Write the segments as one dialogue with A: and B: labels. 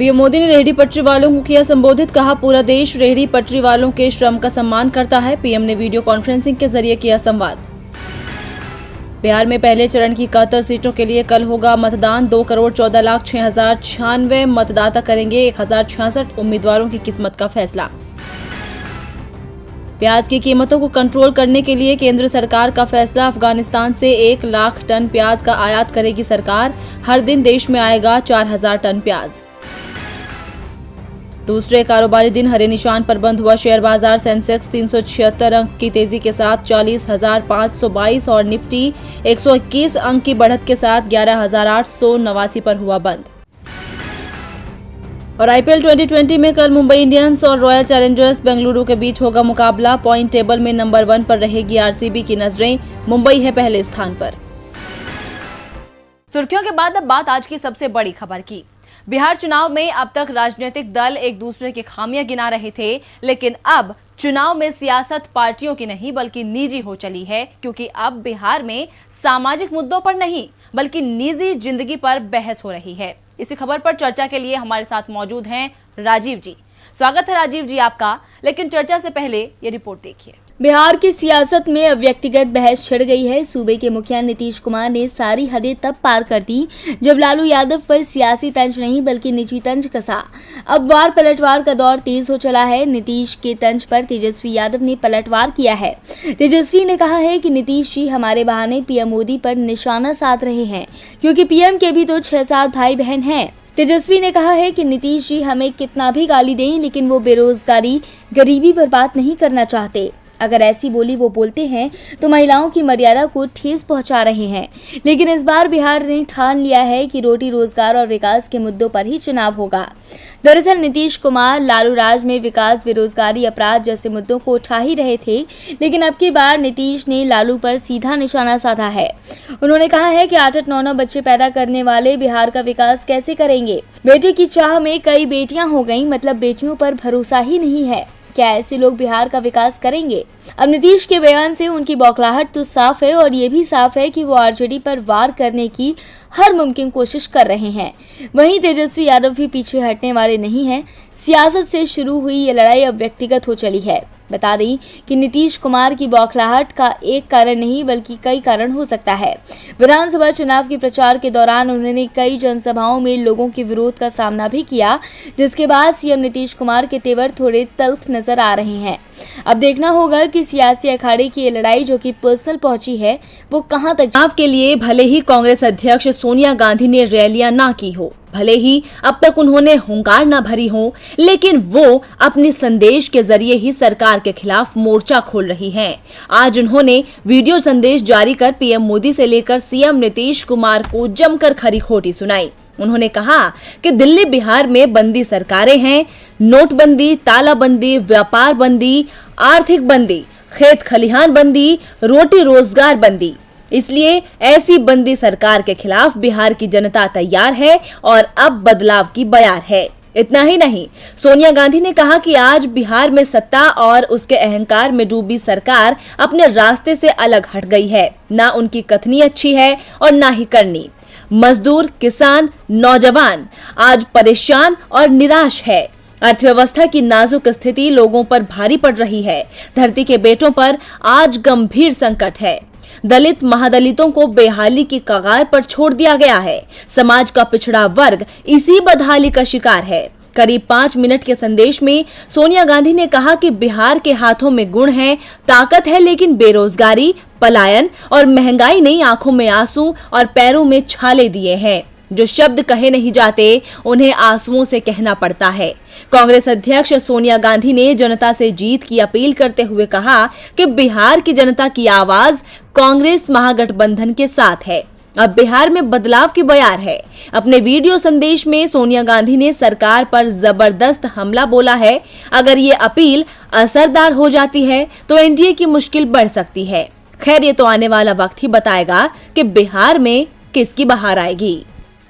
A: PM Modi ने रेहड़ी पटरी वालों को किया संबोधित, कहा पूरा देश रेहड़ी पटरी वालों के श्रम का सम्मान करता है। पीएम ने वीडियो कॉन्फ्रेंसिंग के जरिए किया संवाद। बिहार में पहले चरण की 71 सीटों के लिए कल होगा मतदान। 2,14,06,096 मतदाता करेंगे 1,066 उम्मीदवारों की किस्मत का फैसला। प्याज की कीमतों को कंट्रोल करने के लिए केंद्र सरकार का फैसला। अफगानिस्तान से 1 लाख टन प्याज का आयात करेगी सरकार। हर दिन देश में आएगा 4,000 टन प्याज। दूसरे कारोबारी दिन हरे निशान पर बंद हुआ शेयर बाजार। सेंसेक्स 376 अंक की तेजी के साथ 40,522 और निफ्टी 121 अंक की बढ़त के साथ 11,889 पर हुआ बंद। और आईपीएल 2020 में कल मुंबई इंडियंस और रॉयल चैलेंजर्स बेंगलुरु के बीच होगा मुकाबला। पॉइंट टेबल में नंबर 1 पर रहेगी आरसीबी की नजरें। मुंबई है पहले स्थान पर।
B: सुर्खियों के बाद अब बात आज की सबसे बड़ी खबर की। बिहार चुनाव में अब तक राजनीतिक दल एक दूसरे की खामियां गिना रहे थे, लेकिन अब चुनाव में सियासत पार्टियों की नहीं बल्कि निजी हो चली है, क्योंकि अब बिहार में सामाजिक मुद्दों पर नहीं बल्कि निजी जिंदगी पर बहस हो रही है। इसी खबर पर चर्चा के लिए हमारे साथ मौजूद हैं राजीव जी। स्वागत है राजीव जी आपका। लेकिन चर्चा से पहले ये रिपोर्ट देखिए।
C: बिहार की सियासत में अब व्यक्तिगत बहस छिड़ गई है। सूबे के मुखिया नीतीश कुमार ने सारी हदें तब पार कर दी जब लालू यादव पर सियासी तंज नहीं बल्कि निजी तंज कसा। अब वार पलटवार का दौर तेज हो चला है। नीतीश के तंज पर तेजस्वी यादव ने पलटवार किया है। तेजस्वी ने कहा है कि नीतीश जी हमारे बहाने पीएम मोदी पर निशाना साध रहे हैं, क्योंकि पीएम के भी तो 6-7 भाई बहन हैं। तेजस्वी ने कहा है कि नीतीश जी हमें कितना भी गाली दें, लेकिन वो बेरोजगारी गरीबी पर बात नहीं करना चाहते। अगर ऐसी बोली वो बोलते हैं तो महिलाओं की मर्यादा को ठेस पहुंचा रहे हैं। लेकिन इस बार बिहार ने ठान लिया है कि रोटी रोजगार और विकास के मुद्दों पर ही चुनाव होगा। दरअसल नीतीश कुमार लालू राज में विकास, बेरोजगारी, अपराध जैसे मुद्दों को उठा ही रहे थे, लेकिन अब की बार नीतीश ने लालू पर सीधा निशाना साधा है। उन्होंने कहा है कि 8-8, 9-9 बच्चे पैदा करने वाले बिहार का विकास कैसे करेंगे। बेटे की चाह में कई बेटियां हो गई, मतलब बेटियों पर भरोसा ही नहीं है। क्या ऐसे लोग बिहार का विकास करेंगे? अब नीतीश के बयान से उनकी बौखलाहट तो साफ है, और ये भी साफ है कि वो आरजेडी पर वार करने की हर मुमकिन कोशिश कर रहे हैं। वहीं तेजस्वी यादव भी पीछे हटने वाले नहीं हैं। सियासत से शुरू हुई ये लड़ाई अब व्यक्तिगत हो चली है। बता दें कि नीतीश कुमार की बौखलाहट का एक कारण नहीं बल्कि कई कारण हो सकता है। विधानसभा चुनाव के प्रचार के दौरान उन्होंने कई जनसभाओं में लोगों के विरोध का सामना भी किया, जिसके बाद सीएम नीतीश कुमार के तेवर थोड़े तल्ख नजर आ रहे हैं। अब देखना होगा कि सियासी अखाड़े की ये लड़ाई जो कि पर्सनल पहुंची है वो कहां तक।
A: चुनाव के लिए भले ही कांग्रेस अध्यक्ष सोनिया गांधी ने रैलियां ना की हो, भले ही अब तक उन्होंने हुंकार न भरी हो, लेकिन वो अपने संदेश के जरिए ही सरकार के खिलाफ मोर्चा खोल रही हैं। आज उन्होंने वीडियो संदेश जारी कर पीएम मोदी से लेकर सीएम नीतीश कुमार को जमकर खरी खोटी सुनाई। उन्होंने कहा कि दिल्ली बिहार में बंदी सरकारें हैं, नोटबंदी, तालाबंदी, व्यापार बंदी, आर्थिक बंदी, खेत खलिहान बंदी, रोटी रोजगार बंदी। इसलिए ऐसी बंदी सरकार के खिलाफ बिहार की जनता तैयार है और अब बदलाव की बयार है। इतना ही नहीं, सोनिया गांधी ने कहा कि आज बिहार में सत्ता और उसके अहंकार में डूबी सरकार अपने रास्ते से अलग हट गई है। ना उनकी कथनी अच्छी है और ना ही करनी। मजदूर, किसान, नौजवान आज परेशान और निराश है। अर्थव्यवस्था की नाजुक स्थिति लोगों पर भारी पड़ रही है। धरती के बेटों पर आज गंभीर संकट है। दलित, महादलितों को बेहाली की कगार पर छोड़ दिया गया है। समाज का पिछड़ा वर्ग इसी बदहाली का शिकार है। करीब 5 मिनट के संदेश में सोनिया गांधी ने कहा कि बिहार के हाथों में गुण है, ताकत है, लेकिन बेरोजगारी, पलायन और महंगाई ने आंखों में आंसू और पैरों में छाले दिए हैं। जो शब्द कहे नहीं जाते उन्हें आंसुओं से कहना पड़ता है। कांग्रेस अध्यक्ष सोनिया गांधी ने जनता से जीत की अपील करते हुए कहा कि बिहार की जनता की आवाज कांग्रेस महागठबंधन के साथ है। अब बिहार में बदलाव की बयार है। अपने वीडियो संदेश में सोनिया गांधी ने सरकार पर जबरदस्त हमला बोला है। अगर ये अपील असरदार हो जाती है तो एनडीए की मुश्किल बढ़ सकती है। खैर, ये तो आने वाला वक्त ही बताएगा कि बिहार में किसकी बहार आएगी।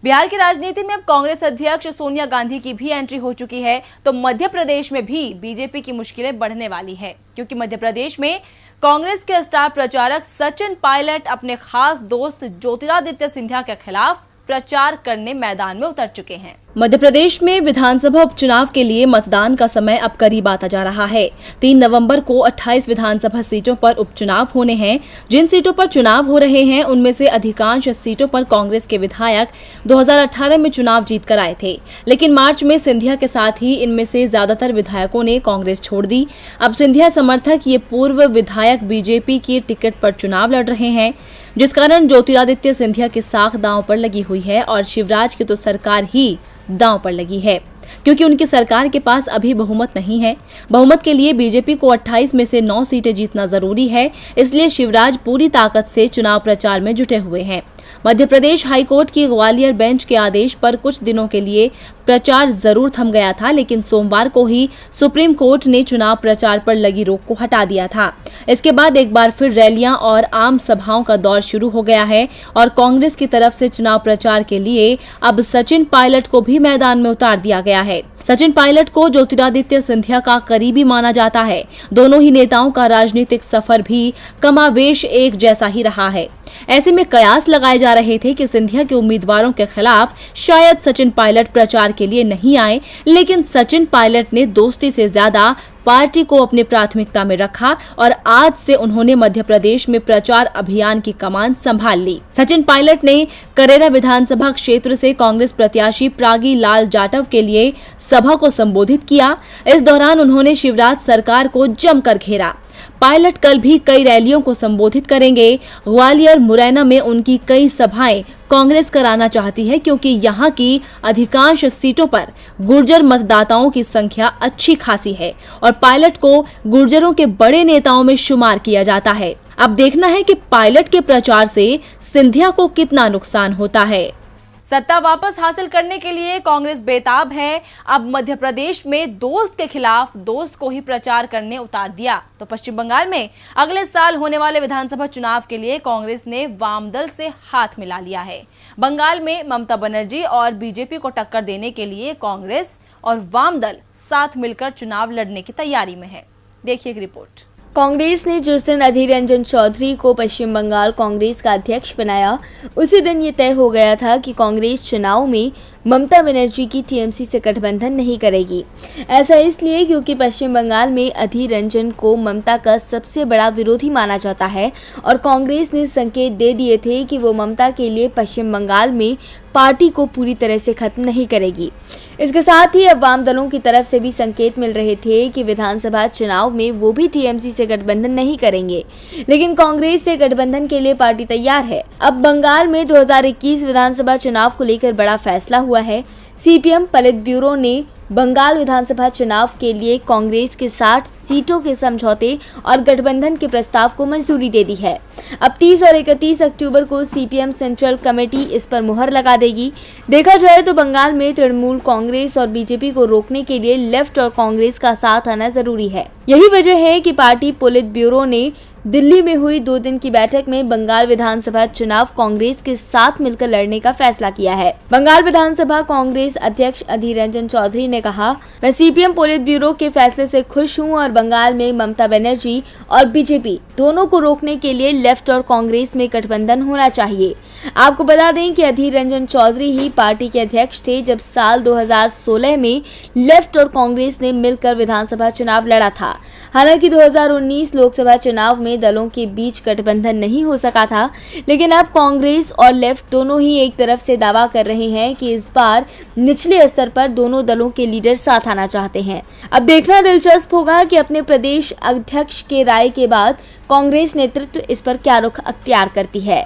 B: बिहार की राजनीति में अब कांग्रेस अध्यक्ष सोनिया गांधी की भी एंट्री हो चुकी है, तो मध्य प्रदेश में भी बीजेपी की मुश्किलें बढ़ने वाली है, क्योंकि मध्य प्रदेश में कांग्रेस के स्टार प्रचारक सचिन पायलट अपने खास दोस्त ज्योतिरादित्य सिंधिया के खिलाफ प्रचार करने मैदान में उतर चुके हैं।
A: मध्य प्रदेश में विधानसभा उपचुनाव के लिए मतदान का समय अब करीब आता जा रहा है। 3 नवंबर को 28 विधानसभा सीटों पर उपचुनाव होने हैं। जिन सीटों पर चुनाव हो रहे हैं उनमें से अधिकांश सीटों पर कांग्रेस के विधायक 2018 में चुनाव जीतकर आए थे, लेकिन मार्च में सिंधिया के साथ ही इनमें से ज्यादातर विधायकों ने कांग्रेस छोड़ दी। अब सिंधिया समर्थक ये पूर्व विधायक बीजेपी की टिकट पर चुनाव लड़ रहे हैं, जिस कारण ज्योतिरादित्य सिंधिया की साख दांव पर लगी हुई है और शिवराज की तो सरकार ही दांव पर लगी है, क्योंकि उनकी सरकार के पास अभी बहुमत नहीं है। बहुमत के लिए बीजेपी को 28 में से 9 सीटें जीतना जरूरी है, इसलिए शिवराज पूरी ताकत से चुनाव प्रचार में जुटे हुए हैं। मध्य प्रदेश हाईकोर्ट की ग्वालियर बेंच के आदेश पर कुछ दिनों के लिए प्रचार जरूर थम गया था, लेकिन सोमवार को ही सुप्रीम कोर्ट ने चुनाव प्रचार पर लगी रोक को हटा दिया था। इसके बाद एक बार फिर रैलियां और आम सभाओं का दौर शुरू हो गया है और कांग्रेस की तरफ से चुनाव प्रचार के लिए अब सचिन पायलट को भी मैदान में उतार दिया गया है। सचिन पायलट को ज्योतिरादित्य सिंधिया का करीबी माना जाता है। दोनों ही नेताओं का राजनीतिक सफर भी कमावेश एक जैसा ही रहा है। ऐसे में कयास लगाए जा रहे थे कि सिंधिया के उम्मीदवारों के खिलाफ शायद सचिन पायलट प्रचार के लिए नहीं आए, लेकिन सचिन पायलट ने दोस्ती से ज्यादा पार्टी को अपनी प्राथमिकता में रखा और आज से उन्होंने मध्य प्रदेश में प्रचार अभियान की कमान संभाल ली। सचिन पायलट ने करेरा विधानसभा क्षेत्र से कांग्रेस प्रत्याशी प्रागी लाल जाटव के लिए सभा को संबोधित किया। इस दौरान उन्होंने शिवराज सरकार को जमकर घेरा। पायलट कल भी कई रैलियों को संबोधित करेंगे। ग्वालियर मुरैना में उनकी कई सभाएं कांग्रेस कराना चाहती है, क्योंकि यहां की अधिकांश सीटों पर गुर्जर मतदाताओं की संख्या अच्छी खासी है और पायलट को गुर्जरों के बड़े नेताओं में शुमार किया जाता है। अब देखना है कि पायलट के प्रचार से सिंधिया को कितना नुकसान होता है।
B: सत्ता वापस हासिल करने के लिए कांग्रेस बेताब है। अब मध्य प्रदेश में दोस्त के खिलाफ दोस्त को ही प्रचार करने उतार दिया, तो पश्चिम बंगाल में अगले साल होने वाले विधानसभा चुनाव के लिए कांग्रेस ने वामदल से हाथ मिला लिया है। बंगाल में ममता बनर्जी और बीजेपी को टक्कर देने के लिए कांग्रेस और वामदल साथ मिलकर चुनाव लड़ने की तैयारी में है। देखिए एक रिपोर्ट।
C: कांग्रेस ने जिस दिन अधीर रंजन चौधरी को पश्चिम बंगाल कांग्रेस का अध्यक्ष बनाया, उसी दिन ये तय हो गया था कि कांग्रेस चुनाव में ममता बनर्जी की टीएमसी से गठबंधन नहीं करेगी। ऐसा इसलिए क्योंकि पश्चिम बंगाल में अधीर रंजन को ममता का सबसे बड़ा विरोधी माना जाता है और कांग्रेस ने संकेत दे दिए थे कि वो ममता के लिए पश्चिम बंगाल में पार्टी को पूरी तरह से खत्म नहीं करेगी। इसके साथ ही अब वाम दलों की तरफ से भी संकेत मिल रहे थे कि विधानसभा चुनाव में वो भी टीएमसी से गठबंधन नहीं करेंगे, लेकिन कांग्रेस से गठबंधन के लिए पार्टी तैयार है। अब बंगाल में 2021 विधानसभा चुनाव को लेकर बड़ा फैसला हुआ है। सीपीएम पलित ब्यूरो ने बंगाल विधानसभा चुनाव के लिए कांग्रेस के 60 सीटों के समझौते और गठबंधन के प्रस्ताव को मंजूरी दे दी है। अब 30 और 31 अक्टूबर को सीपीएम सेंट्रल कमेटी इस पर मुहर लगा देगी। देखा जाए तो बंगाल में तृणमूल कांग्रेस और बीजेपी को रोकने के लिए लेफ्ट और कांग्रेस का साथ आना जरूरी है। यही वजह है कि पार्टी पोलित ब्यूरो ने दिल्ली में हुई 2 दिन की बैठक में बंगाल विधानसभा चुनाव कांग्रेस के साथ मिलकर लड़ने का फैसला किया है। बंगाल विधानसभा कांग्रेस अध्यक्ष अधीर रंजन चौधरी ने कहा, मैं सीपीएम पोलित ब्यूरो के फैसले से खुश हूं और बंगाल में ममता बनर्जी और बीजेपी दोनों को रोकने के लिए लेफ्ट और कांग्रेस में गठबंधन होना चाहिए। आपको बता दें कि अधीर रंजन चौधरी ही पार्टी के अध्यक्ष थे जब साल 2016 में लेफ्ट और कांग्रेस ने मिलकर विधानसभा चुनाव लड़ा था। हालांकि 2019 लोकसभा चुनाव में दलों के बीच गठबंधन नहीं हो सका था, लेकिन अब कांग्रेस और लेफ्ट दोनों ही एक तरफ से दावा कर रहे हैं कि इस बार निचले स्तर पर दोनों दलों के लीडर साथ आना चाहते हैं। अब देखना दिलचस्प होगा कि अपने प्रदेश अध्यक्ष के राय के बाद कांग्रेस नेतृत्व इस पर क्या रुख अख्तियार करती है।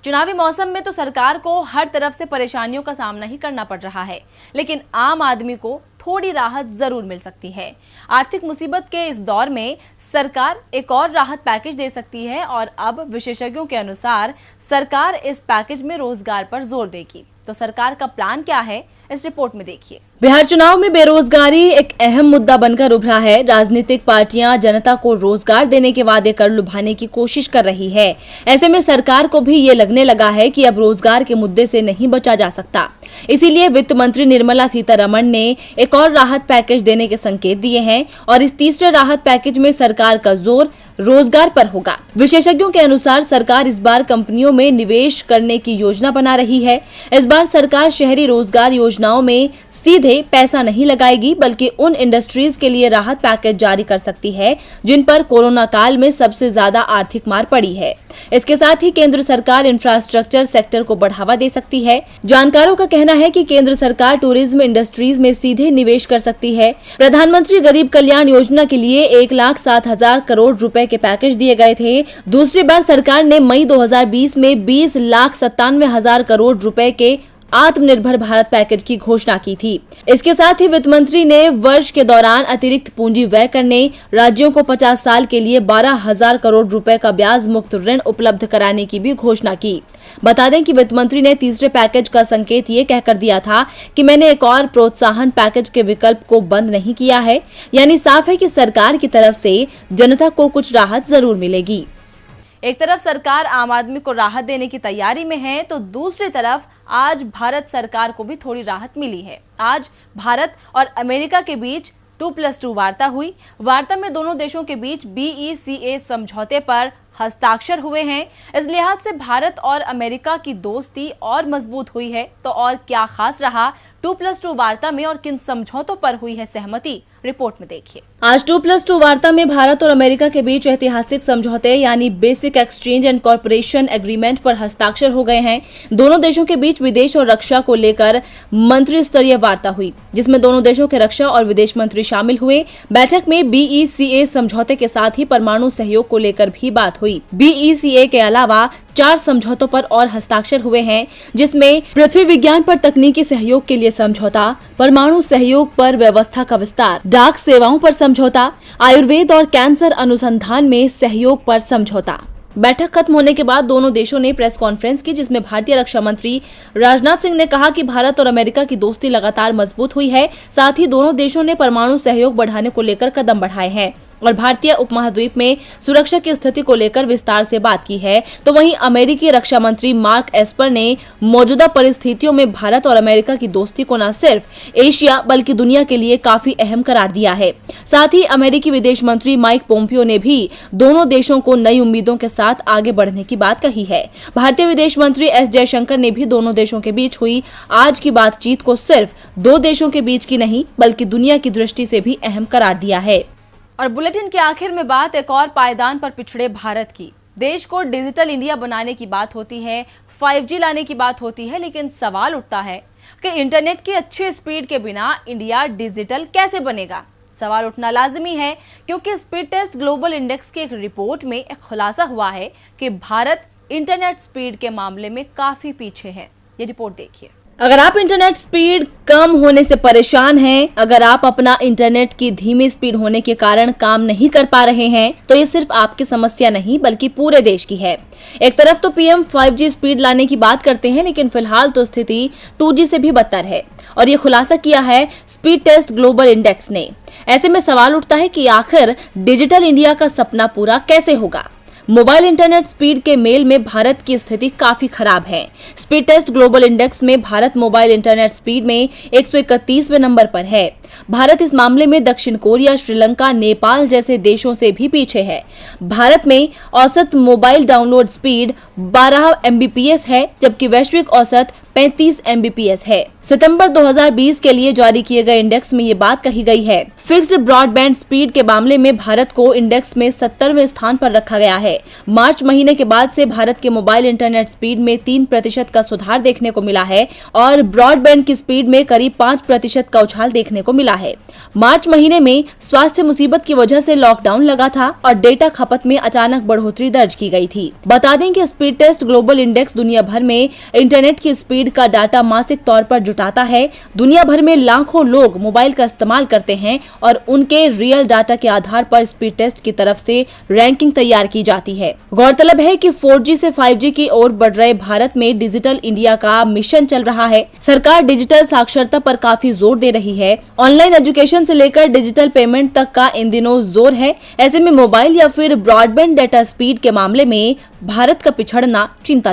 B: चुनावी मौसम में तो सरकार को हर तरफ से परेशानियों का सामना ही करना पड़ रहा है, लेकिन आम आदमी को थोड़ी राहत जरूर मिल सकती है। आर्थिक मुसीबत के इस दौर में सरकार एक और राहत पैकेज दे सकती है और अब विशेषज्ञों के अनुसार सरकार इस पैकेज में रोजगार पर जोर देगी। तो सरकार का प्लान क्या है, इस रिपोर्ट में देखिए।
A: बिहार चुनाव में बेरोजगारी एक अहम मुद्दा बनकर उभरा है। राजनीतिक पार्टियां जनता को रोजगार देने के वादे कर लुभाने की कोशिश कर रही है। ऐसे में सरकार को भी ये लगने लगा है कि अब रोजगार के मुद्दे से नहीं बचा जा सकता। इसीलिए वित्त मंत्री निर्मला सीतारमण ने एक एक और राहत पैकेज देने के संकेत दिए हैं और इस तीसरे राहत पैकेज में सरकार का जोर रोजगार पर होगा। विशेषज्ञों के अनुसार सरकार इस बार कंपनियों में निवेश करने की योजना बना रही है। इस बार सरकार शहरी रोजगार योजनाओं में सीधे पैसा नहीं लगाएगी, बल्कि उन इंडस्ट्रीज के लिए राहत पैकेज जारी कर सकती है जिन पर कोरोना काल में सबसे ज्यादा आर्थिक मार पड़ी है। इसके साथ ही केंद्र सरकार इंफ्रास्ट्रक्चर सेक्टर को बढ़ावा दे सकती है। जानकारों का कहना है कि केंद्र सरकार टूरिज्म इंडस्ट्रीज में सीधे निवेश कर सकती है। प्रधानमंत्री गरीब कल्याण योजना के लिए 1,07,000 करोड़ रुपए के पैकेज दिए गए थे। दूसरी बार सरकार ने मई 2020 में 20,97,000 करोड़ रुपए के आत्मनिर्भर भारत पैकेज की घोषणा की थी। इसके साथ ही वित्त मंत्री ने वर्ष के दौरान अतिरिक्त पूंजी व्यय करने, राज्यों को 50 साल के लिए 12,000 करोड़ रुपए का ब्याज मुक्त ऋण उपलब्ध कराने की भी घोषणा की। बता दें कि वित्त मंत्री ने तीसरे पैकेज का संकेत ये कहकर दिया था कि मैंने एक और प्रोत्साहन पैकेज के विकल्प को बंद नहीं किया है। यानी साफ है कि सरकार की तरफ से जनता को कुछ राहत जरूर मिलेगी।
B: एक तरफ सरकार आम आदमी को राहत देने की तैयारी में है, तो दूसरी तरफ आज भारत सरकार को भी थोड़ी राहत मिली है। आज भारत और अमेरिका के बीच 2+2 वार्ता हुई। वार्ता में दोनों देशों के बीच BECA समझौते पर हस्ताक्षर हुए हैं। इस लिहाज से भारत और अमेरिका की दोस्ती और मजबूत हुई है। तो और क्या खास रहा 2+2 वार्ता में और किन समझौतों पर हुई है सहमति, रिपोर्ट में देखिए।
A: आज 2+2 वार्ता में भारत और अमेरिका के बीच ऐतिहासिक समझौते यानी basic exchange and corporation agreement पर हस्ताक्षर हो गए हैं। दोनों देशों के बीच विदेश और रक्षा को लेकर मंत्री स्तरीय वार्ता हुई, जिसमें दोनों देशों के रक्षा और विदेश मंत्री शामिल हुए। बैठक में BECA समझौते के साथ ही परमाणु सहयोग को लेकर भी बात हुई। BECA के अलावा 4 समझौतों पर और हस्ताक्षर हुए हैं, जिसमें पृथ्वी विज्ञान पर तकनीकी सहयोग के लिए समझौता, परमाणु सहयोग पर व्यवस्था का विस्तार, डाक सेवाओं पर समझौता, आयुर्वेद और कैंसर अनुसंधान में सहयोग पर समझौता। बैठक खत्म होने के बाद दोनों देशों ने प्रेस कॉन्फ्रेंस की, जिसमें भारतीय रक्षा मंत्री राजनाथ सिंह ने कहा कि भारत और अमेरिका की दोस्ती लगातार मजबूत हुई है। साथ ही दोनों देशों ने परमाणु सहयोग बढ़ाने को लेकर कदम बढ़ाए हैं और भारतीय उपमहाद्वीप में सुरक्षा की स्थिति को लेकर विस्तार से बात की है। तो वहीं अमेरिकी रक्षा मंत्री मार्क एस्पर ने मौजूदा परिस्थितियों में भारत और अमेरिका की दोस्ती को न सिर्फ एशिया बल्कि दुनिया के लिए काफी अहम करार दिया है। साथ ही अमेरिकी विदेश मंत्री माइक पोम्पियो ने भी दोनों देशों को नई उम्मीदों के साथ आगे बढ़ने की बात कही है। भारतीय विदेश मंत्री S जयशंकर ने भी दोनों देशों के बीच हुई आज की बातचीत को सिर्फ 2 देशों के बीच की नहीं बल्कि दुनिया की दृष्टि से भी अहम करार दिया है।
B: और बुलेटिन के आखिर में बात एक और पायदान पर पिछड़े भारत की। देश को डिजिटल इंडिया बनाने की बात होती है, 5G लाने की बात होती है, लेकिन सवाल उठता है कि इंटरनेट की अच्छी स्पीड के बिना इंडिया डिजिटल कैसे बनेगा। सवाल उठना लाजमी है क्योंकि स्पीड टेस्ट ग्लोबल इंडेक्स की एक रिपोर्ट में एक खुलासा हुआ है कि भारत इंटरनेट स्पीड के मामले में काफी पीछे है। ये रिपोर्ट देखिए।
A: अगर आप इंटरनेट स्पीड कम होने से परेशान हैं, अगर आप अपना इंटरनेट की धीमी स्पीड होने के कारण काम नहीं कर पा रहे हैं, तो ये सिर्फ आपकी समस्या नहीं बल्कि पूरे देश की है। एक तरफ तो पीएम 5G स्पीड लाने की बात करते हैं, लेकिन फिलहाल तो स्थिति 2G से भी बदतर है और ये खुलासा किया है स्पीड टेस्ट ग्लोबल इंडेक्स ने। ऐसे में सवाल उठता है कि आखिर डिजिटल इंडिया का सपना पूरा कैसे होगा। मोबाइल इंटरनेट स्पीड के मेल में भारत की स्थिति काफी खराब है। स्पीड टेस्ट ग्लोबल इंडेक्स में भारत मोबाइल इंटरनेट स्पीड में 131वें नंबर पर है। भारत इस मामले में दक्षिण कोरिया, श्रीलंका, नेपाल जैसे देशों से भी पीछे है। भारत में औसत मोबाइल डाउनलोड स्पीड 12 Mbps है, जबकि वैश्विक औसत 35 Mbps है। सितंबर 2020 के लिए जारी किए गए इंडेक्स में ये बात कही गई है। फिक्स्ड ब्रॉडबैंड स्पीड के मामले में भारत को इंडेक्स में 70वें स्थान पर रखा गया है। मार्च महीने के बाद से भारत के मोबाइल इंटरनेट स्पीड में 3% का सुधार देखने को मिला है और ब्रॉडबैंड की स्पीड में करीब 5% का उछाल देखने को मिला है। मार्च महीने में स्वास्थ्य मुसीबत की वजह से लॉकडाउन लगा था और डेटा खपत में अचानक बढ़ोतरी दर्ज की गई थी। बता दें कि स्पीड टेस्ट ग्लोबल इंडेक्स दुनिया भर में इंटरनेट की स्पीड का डाटा मासिक तौर पर जुटाता है। दुनिया भर में लाखों लोग मोबाइल का इस्तेमाल करते हैं और उनके रियल डाटा के आधार पर स्पीड टेस्ट की तरफ से रैंकिंग तैयार की जाती है। गौरतलब है कि 4G से 5G की ओर बढ़ रहे भारत में डिजिटल इंडिया का मिशन चल रहा है। सरकार डिजिटल साक्षरता पर काफी जोर दे रही है। ऑनलाइन एजुकेशन से लेकर डिजिटल पेमेंट तक का इन दिनों जोर है। ऐसे में मोबाइल या फिर ब्रॉडबैंड डेटा स्पीड के मामले में भारत का पिछड़ना चिंता